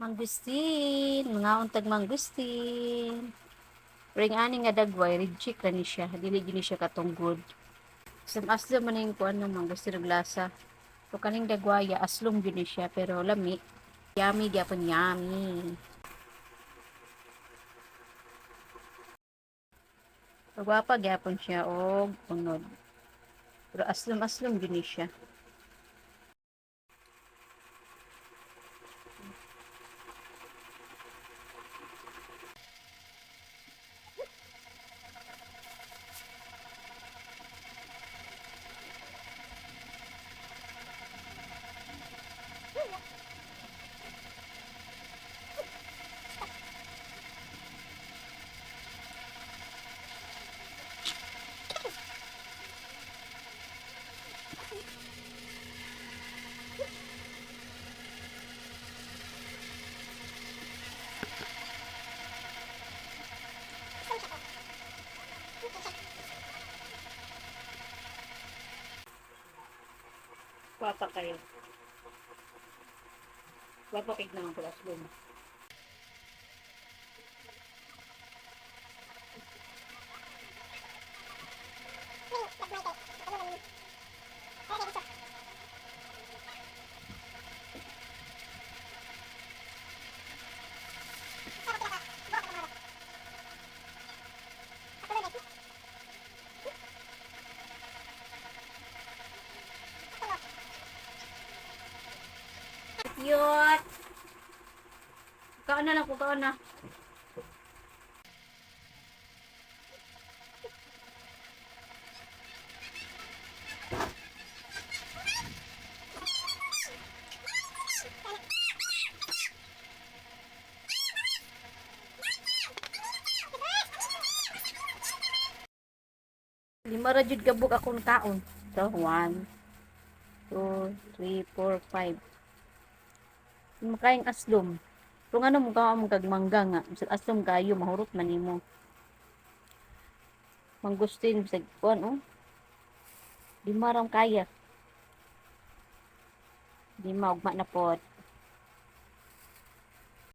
Mangustin, mga untag mangustin. Ring ani nga dagway, reject ra ni siya. Dili gini siya katunggod. Aslo man yung kuan ng mangustin og lasa. So kaning dagwaya aslom gini siya pero lami. Yummy gyapon yummy. Pagwapa gyapon siya og unod. Pero aslom-aslom gini siya. Wapa kayo. Wapa kay nang aslom. Cute! Kaon na lang po, kaon na. Lima ra jud gabog akong kaon. So, 1, 2, 3, 4, 5. Makaing aslom. Kung ano mo ka mo kag mangga nga, bisag aslom kayo mahurot man nimo. Mangustin bisag kuan oh. Lima ra kaya. Lima ugma na pod.